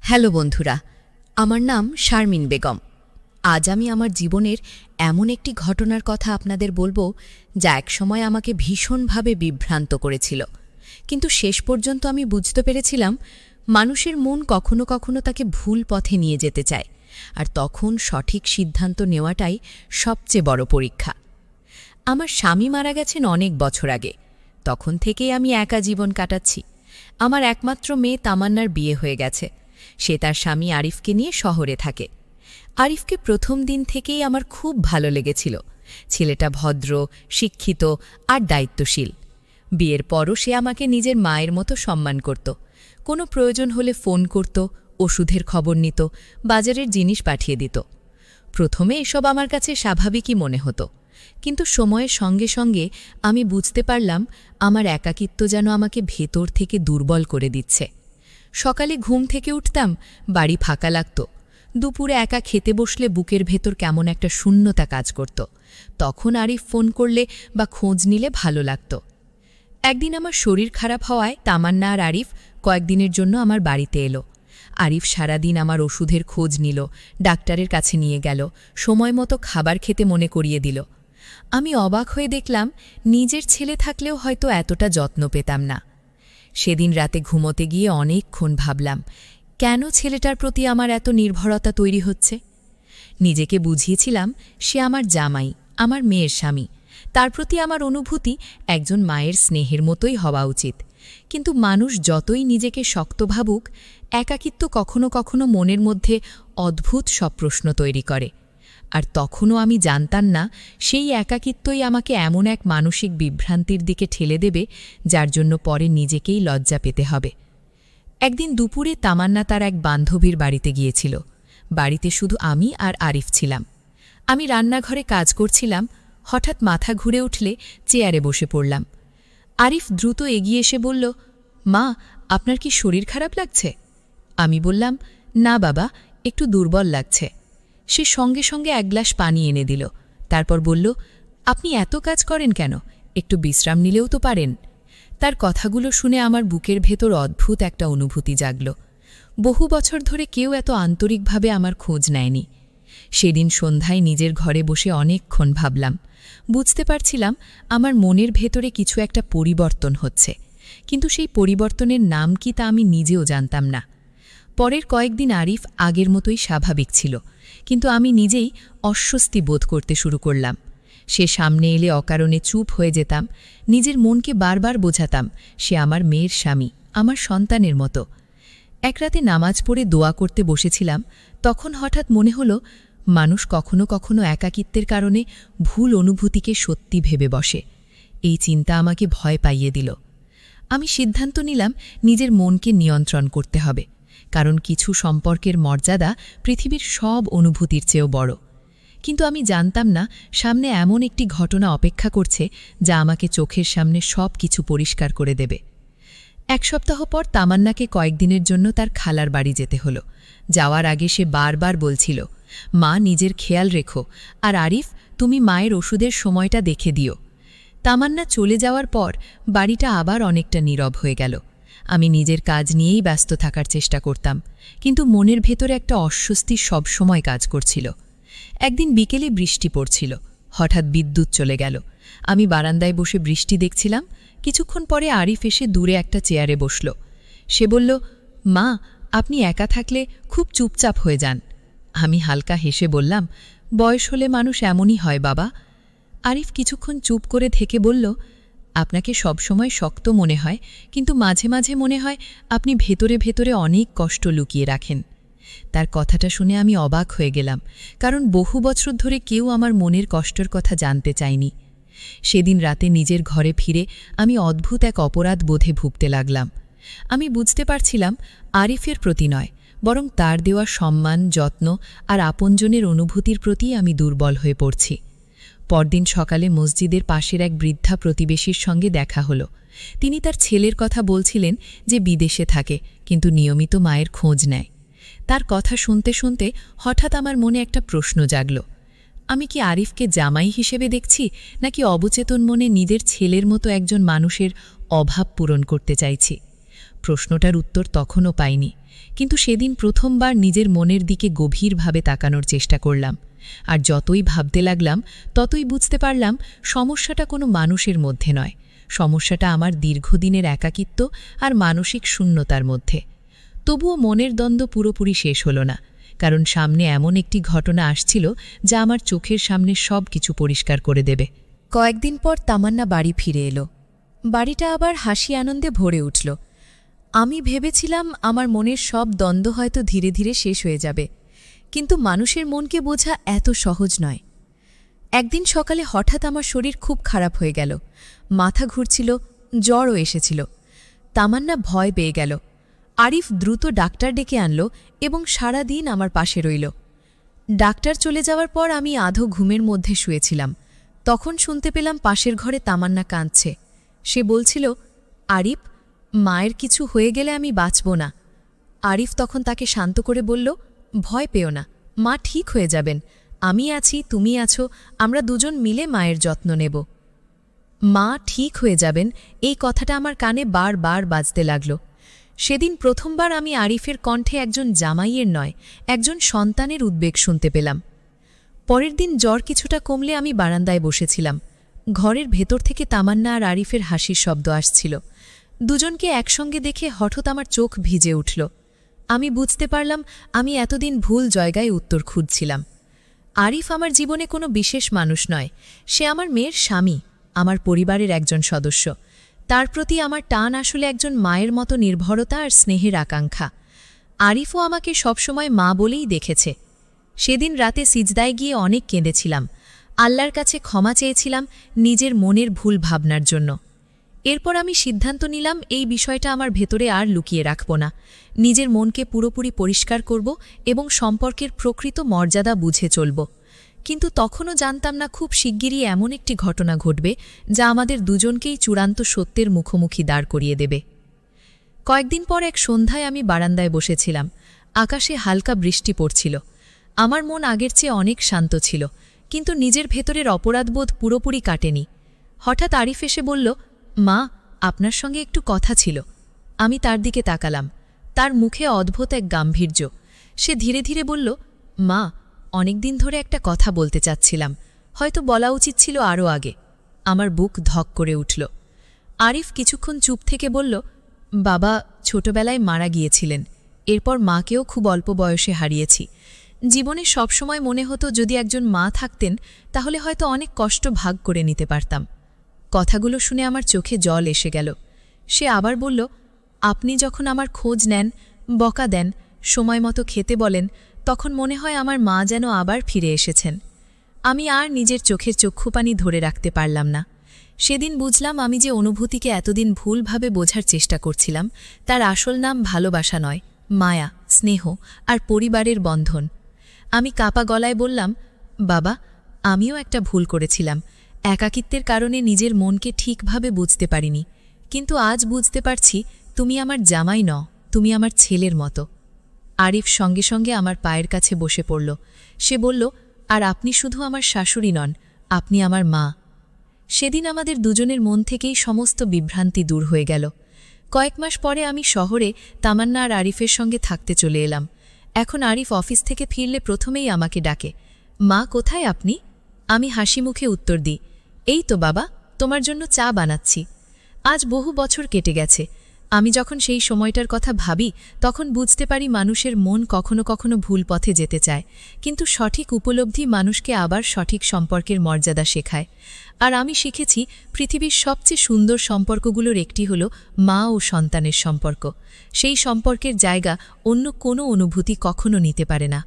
Hello বন্ধুরা, আমার নাম শারমিন বেগম। আজ আমি আমার জীবনের এমন একটি ঘটনার কথা আপনাদের বলবো যা একসময় আমাকে ভীষণভাবে বিভ্রান্ত করেছিল, কিন্তু শেষ পর্যন্ত আমি বুঝতে পেরেছিলাম মানুষের মন কখনো কখনো তাকে ভুল পথে নিয়ে যেতে চায়, আর তখন সঠিক সিদ্ধান্ত নেওয়াটাই সবচেয়ে বড় পরীক্ষা। আমার স্বামী মারা গেছেন অনেক বছর আগে। তখন থেকেই আমি একা জীবন কাটাচ্ছি। আমার একমাত্র মেয়ে তামান্নার বিয়ে হয়ে গেছে। সে তার স্বামী আরিফকে নিয়ে শহরে থাকে। আরিফকে প্রথম দিন থেকেই আমার খুব ভালো লেগেছিল। ছেলেটা ভদ্র, শিক্ষিত আর দায়িত্বশীল। বিয়ের পরও সে আমাকে নিজের মায়ের মতো সম্মান করত। কোনো প্রয়োজন হলে ফোন করত, ওষুধের খবর নিত, বাজারের জিনিস পাঠিয়ে দিত। প্রথমে এসব আমার কাছে স্বাভাবিকই মনে হতো, কিন্তু সময়ের সঙ্গে সঙ্গে আমি বুঝতে পারলাম আমার একাকিত্ব যেন আমাকে ভেতর থেকে দুর্বল করে দিচ্ছে। সকালে ঘুম থেকে উঠতাম, বাড়ি ফাঁকা লাগত। দুপুরে একা খেতে বসলে বুকের ভেতর কেমন একটা শূন্যতা কাজ করত। তখন আরিফ ফোন করলে বা খোঁজ নিলে ভালো লাগত। একদিন আমার শরীর খারাপ হওয়ায় তামান্না আর আরিফ কয়েকদিনের জন্য আমার বাড়িতে এলো। আরিফ সারাদিন আমার ওষুধের খোঁজ নিল, ডাক্তারের কাছে নিয়ে গেল, সময় মতো খাবার খেতে মনে করিয়ে দিল। আমি অবাক হয়ে দেখলাম নিজের ছেলে থাকলেও হয়তো এতটা যত্ন পেতাম না। সেদিন রাতে ঘুমোতে গিয়ে অনেকক্ষণ ভাবলাম, কেন ছেলেটার প্রতি আমার এত নির্ভরতা তৈরি হচ্ছে। নিজেকে বুঝিয়েছিলাম সে আমার জামাই, আমার মেয়ের স্বামী, তার প্রতি আমার অনুভূতি একজন মায়ের স্নেহের মতোই হওয়া উচিত। কিন্তু মানুষ যতই নিজেকে শক্ত ভাবুক, একাকিত্ব কখনো কখনো মনের মধ্যে অদ্ভুত সব প্রশ্ন তৈরি করে। আর তখনও আমি জানতাম না সেই একাকিত্বই আমাকে এমন এক মানসিক বিভ্রান্তির দিকে ঠেলে দেবে যার জন্য পরে নিজেকেই লজ্জা পেতে হবে। একদিন দুপুরে তামান্না তার এক বান্ধবীর বাড়িতে গিয়েছিল। বাড়িতে শুধু আমি আর আরিফ ছিলাম। আমি রান্নাঘরে কাজ করছিলাম। হঠাৎ মাথা ঘুরে উঠলে চেয়ারে বসে পড়লাম। আরিফ দ্রুত এগিয়ে এসে বলল, মা, আপনার কি শরীর খারাপ লাগছে? আমি বললাম, না বাবা, একটু দুর্বল লাগছে। সে সঙ্গে সঙ্গে এক গ্লাস পানি এনে দিল। তারপর বলল, আপনি এত কাজ করেন কেন? একটু বিশ্রাম নিলেও তো পারেন। তার কথাগুলো শুনে আমার বুকের ভেতর অদ্ভুত একটা অনুভূতি জাগল। বহু বছর ধরে কেউ এত আন্তরিকভাবে আমার খোঁজ নেয়নি। সেদিন সন্ধ্যায় নিজের ঘরে বসে অনেকক্ষণ ভাবলাম। বুঝতে পারছিলাম আমার মনের ভেতরে কিছু একটা পরিবর্তন হচ্ছে, কিন্তু সেই পরিবর্তনের নাম কি তা আমি নিজেও জানতাম না। পরের কয়েকদিন আরিফ আগের মতোই স্বাভাবিক ছিল, কিন্তু আমি নিজেই অস্বস্তি বোধ করতে শুরু করলাম। সে সামনে এলে অকারণে চুপ হয়ে যেতাম। নিজের মনকে বারবার বোঝাতাম সে আমার মেয়ের স্বামী, আমার সন্তানের মতো। এক রাতে নামাজ পড়ে দোয়া করতে বসেছিলাম। তখন হঠাৎ মনে হলো, মানুষ কখনো কখনো একাকিত্বের কারণে ভুল অনুভূতিকে সত্যি ভেবে বসে। এই চিন্তা আমাকে ভয় পাইয়ে দিল। আমি সিদ্ধান্ত নিলাম নিজের মনকে নিয়ন্ত্রণ করতে হবে, কারণ কিছু সম্পর্কের মর্যাদা পৃথিবীর সব অনুভূতির চেয়েও বড়। কিন্তু আমি জানতাম না সামনে এমন একটি ঘটনা অপেক্ষা করছে যা আমাকে চোখের সামনে সব কিছু পরিষ্কার করে দেবে। এক সপ্তাহ পর তামান্নাকে কয়েকদিনের জন্য তার খালার বাড়ি যেতে হলো। যাওয়ার আগে সে বারবার বলছিল, মা, নিজের খেয়াল রেখো, আর আরিফ, তুমি মায়ের ওষুধের সময়টা দেখে দিও। তামান্না চলে যাওয়ার পর বাড়িটা আবার অনেকটা নীরব হয়ে গেল। আমি নিজের কাজ নিয়েই ব্যস্ত থাকার চেষ্টা করতাম, কিন্তু মনের ভেতরে একটা অস্বস্তি সবসময় কাজ করছিল। একদিন বিকেলে বৃষ্টি পড়ছিল। হঠাৎ বিদ্যুৎ চলে গেল। আমি বারান্দায় বসে বৃষ্টি দেখছিলাম। কিছুক্ষণ পরে আরিফ এসে দূরে একটা চেয়ারে বসল। সে বলল, মা, আপনি একা থাকলে খুব চুপচাপ হয়ে যান। আমি হালকা হেসে বললাম, বয়স হলে মানুষ এমনই হয় বাবা। আরিফ কিছুক্ষণ চুপ করে থেকে বলল, আপনাকে সবসময় শক্ত মনে হয়, কিন্তু মাঝে মাঝে মনে হয় আপনি ভেতরে ভেতরে অনেক কষ্ট লুকিয়ে রাখেন। তার কথাটা শুনে আমি অবাক হয়ে গেলাম, কারণ বহু বছর ধরে কেউ আমার মনের কষ্টের কথা জানতে চায়নি। সেদিন রাতে নিজের ঘরে ফিরে আমি অদ্ভুত এক অপরাধ বোধে ভুগতে লাগলাম। আমি বুঝতে পারছিলাম আরিফের প্রতি নয়, বরং তার দেওয়া সম্মান, যত্ন আর আপনজনের অনুভূতির প্রতি আমি দুর্বল হয়ে পড়ছি। পরদিন সকালে মসজিদের পাশের এক বৃদ্ধা প্রতিবেশীর সঙ্গে দেখা হলো। তিনি তার ছেলের কথা বলছিলেন যে বিদেশে থাকে, কিন্তু নিয়মিত মায়ের খোঁজ নেয়। তার কথা শুনতে শুনতে হঠাৎ আমার মনে একটা প্রশ্ন জাগল, আমি কি আরিফকে জামাই হিসেবে দেখছি, নাকি অবচেতন মনে নিজের ছেলের মতো একজন মানুষের অভাব পূরণ করতে চাইছি? প্রশ্নটার উত্তর তখনও পাইনি, কিন্তু সেদিন প্রথমবার নিজের মনের দিকে গভীরভাবে তাকানোর চেষ্টা করলাম। আর যতই ভাবতে লাগলাম ততই বুঝতে পারলাম সমস্যাটা কোনো মানুষের মধ্যে নয়, সমস্যাটা আমার দীর্ঘদিনের একাকিত্ব আর মানসিক শূন্যতার মধ্যে। তবুও মনের দ্বন্দ্ব পুরোপুরি শেষ হলো না, কারণ সামনে এমন একটি ঘটনা আসছিল যা আমার চোখের সামনে সব কিছু পরিষ্কার করে দেবে। কয়েকদিন পর তামান্না বাড়ি ফিরে এলো। বাড়িটা আবার হাসি আনন্দে ভরে উঠল। আমি ভেবেছিলাম আমার মনের সব দ্বন্দ্ব হয়তো ধীরে ধীরে শেষ হয়ে যাবে, কিন্তু মানুষের মনকে বোঝা এত সহজ নয়। একদিন সকালে হঠাৎ আমার শরীর খুব খারাপ হয়ে গেল, মাথা ঘুরছিল, জ্বরও এসেছিল। তামান্না ভয় পেয়ে গেল। আরিফ দ্রুত ডাক্তার ডেকে আনল এবং সারা দিন আমার পাশে রইল। ডাক্তার চলে যাওয়ার পর আমি আধো ঘুমের মধ্যে শুয়েছিলাম। তখন শুনতে পেলাম পাশের ঘরে তামান্না কাঁদছে। সে বলছিল, আরিফ, মায়ের কিছু হয়ে গেলে আমি বাঁচব না। আরিফ তখন তাকে শান্ত করে বলল, ভয় পেও না, মা ঠিক হয়ে যাবেন, আমি আছি, তুমি আছো, আমরা দুজন মিলে মায়ের যত্ন নেব। মা ঠিক হয়ে যাবেন, এই কথাটা আমার কানে বারবার বাজতে লাগল। সেদিন প্রথমবার আমি আরিফের কণ্ঠে একজন জামাইয়ের নয়, একজন সন্তানের উদ্বেগ শুনতে পেলাম। পরের দিন জ্বর কিছুটা কমলে আমি বারান্দায় বসেছিলাম। ঘরের ভেতর থেকে তামান্না আর আরিফের হাসির শব্দ আসছিল। দুজনকে একসঙ্গে দেখে হঠাৎ আমার চোখ ভিজে উঠল। আমি বুঝতে পারলাম আমি এতদিন ভুল জায়গায় উত্তর খুঁজছিলাম। আরিফ আমার জীবনে কোনো বিশেষ মানুষ নয়, সে আমার মেয়ের স্বামী, আমার পরিবারের একজন সদস্য। তার প্রতি আমার টান আসলে একজন মায়ের মতো নির্ভরতা আর স্নেহের আকাঙ্ক্ষা। আরিফও আমাকে সবসময় মা বলেই দেখেছে। সেদিন রাতে সিজদায় গিয়ে অনেক কেঁদেছিলাম, আল্লাহর কাছে ক্ষমা চেয়েছিলাম নিজের মনের ভুল ভাবনার জন্য। এরপর আমি সিদ্ধান্ত নিলাম এই বিষয়টা আমার ভেতরে আর লুকিয়ে রাখব না, নিজের মনকে পুরোপুরি পরিষ্কার করব এবং সম্পর্কের প্রকৃত মর্যাদা বুঝে চলব। কিন্তু তখনও জানতাম না খুব শিগগিরই এমন একটি ঘটনা ঘটবে যা আমাদের দুজনকেই চূড়ান্ত সত্যের মুখোমুখি দাঁড় করিয়ে দেবে। কয়েকদিন পর এক সন্ধ্যায় আমি বারান্দায় বসেছিলাম। আকাশে হালকা বৃষ্টি পড়ছিল। আমার মন আগের চেয়ে অনেক শান্ত ছিল, কিন্তু নিজের ভেতরের অপরাধবোধ পুরোপুরি কাটেনি। হঠাৎ আরিফ এসে বলল, মা, আপনার সঙ্গে একটু কথা ছিল। আমি তার দিকে তাকালাম। তার মুখে অদ্ভুত এক গাম্ভীর্য। সে ধীরে ধীরে বলল, মা, অনেকদিন ধরে একটা কথা বলতে চাচ্ছিলাম, হয়তো বলা উচিত ছিল আরও আগে। আমার বুক ধক করে উঠল। আরিফ কিছুক্ষণ চুপ থেকে বলল, বাবা ছোটবেলায় মারা গিয়েছিলেন, এরপর মাকেও খুব অল্প বয়সে হারিয়েছি। জীবনে সবসময় মনে হতো যদি একজন মা থাকতেন তাহলে হয়তো অনেক কষ্ট ভাগ করে নিতে পারতাম। কথাগুলো শুনে আমার চোখে জল এসে গেল। সে আবার বলল, আপনি যখন আমার খোঁজ নেন, বকা দেন, সময় মতো খেতে বলেন, তখন মনে হয় আমার মা যেন আবার ফিরে এসেছেন। আমি আর নিজের চোখের চক্ষুপানি ধরে রাখতে পারলাম না। সেদিন বুঝলাম আমি যে অনুভূতিকে এতদিন ভুলভাবে বোঝার চেষ্টা করছিলাম তার আসল নাম ভালোবাসা নয়, মায়া, স্নেহ আর পরিবারের বন্ধন। আমি কাপা গলায় বললাম, বাবা, আমিও একটা ভুল করেছিলাম। একাকিত্বের কারণে নিজের মনকে ঠিকভাবে বুঝতে পারিনি, কিন্তু আজ বুঝতে পারছি তুমি আমার জামাই নও, তুমি আমার ছেলের মতো। আরিফ সঙ্গে সঙ্গে আমার পায়ের কাছে বসে পড়ল। সে বলল, আর আপনি শুধু আমার শাশুড়ি নন, আপনি আমার মা। সেদিন আমাদের দুজনের মন থেকেই সমস্ত বিভ্রান্তি দূর হয়ে গেল। কয়েক মাস পরে আমি শহরে তামান্না আর আরিফের সঙ্গে থাকতে চলে এলাম। এখন আরিফ অফিস থেকে ফিরলে প্রথমেই আমাকে ডাকে, মা, কোথায় আপনি? আমি হাসি মুখে উত্তর দিই, এই তো বাবা, তোমার জন্য চা বানাচ্ছি। আজ বহু বছর কেটে গেছে। আমি যখন সেই সময়টার কথা ভাবি তখন বুঝতে পারি মানুষের মন কখনো কখনো ভুল পথে যেতে চায়, কিন্তু সঠিক উপলব্ধি মানুষকে আবার সঠিক সম্পর্কের মর্যাদা শেখায়। আর আমি শিখেছি পৃথিবীর সবচেয়ে সুন্দর সম্পর্কগুলোর একটি হলো মা ও সন্তানের সম্পর্ক। সেই সম্পর্কের জায়গা অন্য কোনো অনুভূতি কখনো নিতে পারে না।